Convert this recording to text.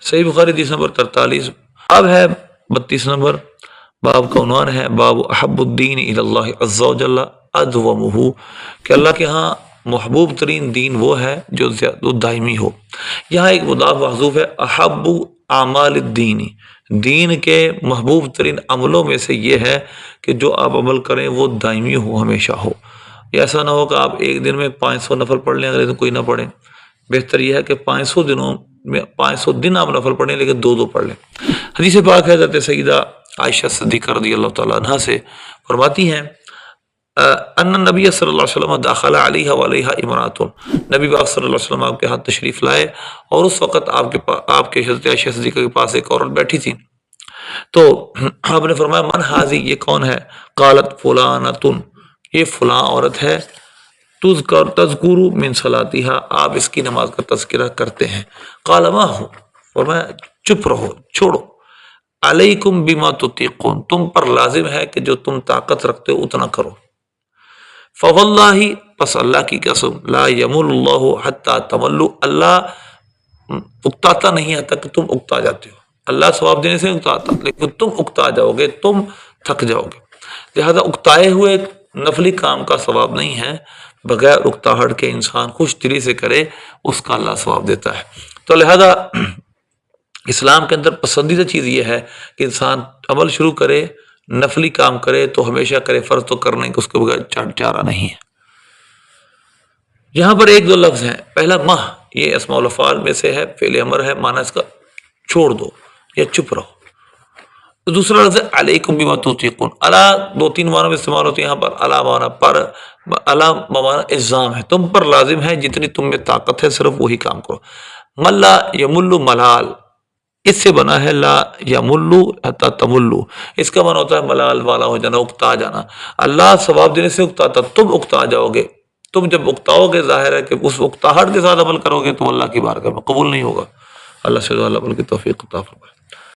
صحیح بخاری حدیث نمبر 43. باب ہے 32 نمبر. باب کا عنوان ہے باب احب الدین الی اللہ عز و جل ادومہ، کہ اللہ کے ہاں محبوب ترین دین وہ ہے جو دائمی ہو. یہاں ایک مضاف محذوف ہے، احب اعمال الدین، دین کے محبوب ترین عملوں میں سے یہ ہے کہ جو آپ عمل کریں وہ دائمی ہو، ہمیشہ ہو. یہ ایسا نہ ہو کہ آپ ایک دن میں 500 نفل پڑھ لیں، اگلے دن کوئی نہ پڑھیں. بہتر یہ ہے کہ 500 دنوں میں 500 دن آپ نفل پڑھیں لیکن 2 پڑھ لیں. حدیث پاک ہے حضرت سیدہ عائشہ صدیقہ رضی اللہ تعالیٰ عنہ سے، فرماتی ہیں ان نبی صلی اللہ علیہ وسلم داخل علیہ وعلیہ امرات، نبی پاک صلی اللہ علیہ وسلم آپ کے ہاتھ تشریف لائے اور اس وقت آپ کے حضرت عائشہ صدیقہ کے پاس ایک عورت بیٹھی تھی. تو آپ نے فرمایا من حاضی، یہ کون ہے؟ قالت فلانتن، یہ فلاں عورت ہے. تذکر من صلاتها، آپ اس کی نماز کا تذکرہ کرتے ہیں. قال ما ہو، فرمایا چپ رہو، چھوڑو. علیکم بما تطیقون، تم پر لازم ہے کہ جو تم طاقت رکھتے ہو اتنا کرو. فواللہ، پس اللہ کی قسم، لا یمل اللہ حتی تملوا، اللہ اکتاتا نہیں ہے تک کہ تم اکتا جاتے ہو. اللہ ثواب دینے سے اکتاتا، لیکن تم اکتا جاؤ گے، تم تھک جاؤ گے. لہذا اکتائے ہوئے نفلی کام کا ثواب نہیں ہے، بغیر اکتاہٹ کے انسان خوش دلی سے کرے اس کا اللہ ثواب دیتا ہے. تو لہذا اسلام کے اندر پسندیدہ چیز یہ ہے کہ انسان عمل شروع کرے، نفلی کام کرے تو ہمیشہ کرے، فرض تو کرنے کے اس کے بغیر چارہ نہیں ہے. یہاں پر 1-2 لفظ ہیں. پہلا ماہ، یہ اسماء الافعال میں سے ہے، فعل امر ہے، معنی اس کا چھوڑ دو یا چپ رہو. تو دوسرا لفظ ہے علیکم بما تطیقون. الا 2-3 معنوں میں استعمال ہوتی ہے یہاں پر. الا معنی پر، الا معنی الزام ہے، تم پر لازم ہے جتنی تم میں طاقت ہے صرف وہی کام کرو. ملا یمل ملال، اس سے بنا ہے لا یملو حتی تملو، اس کا معنی ہوتا ہے ملال والا ہو جانا، اکتا جانا. اللہ ثواب دینے سے اکتاتا، تم اکتا جاؤ گے. تم جب اکتاؤ گے ظاہر ہے کہ اس اکتاہٹ کے ساتھ عمل کرو گے تو اللہ کی بارگاہ میں قبول نہیں ہوگا. اللہ سے عمل کی توفیق عطا فرمائے.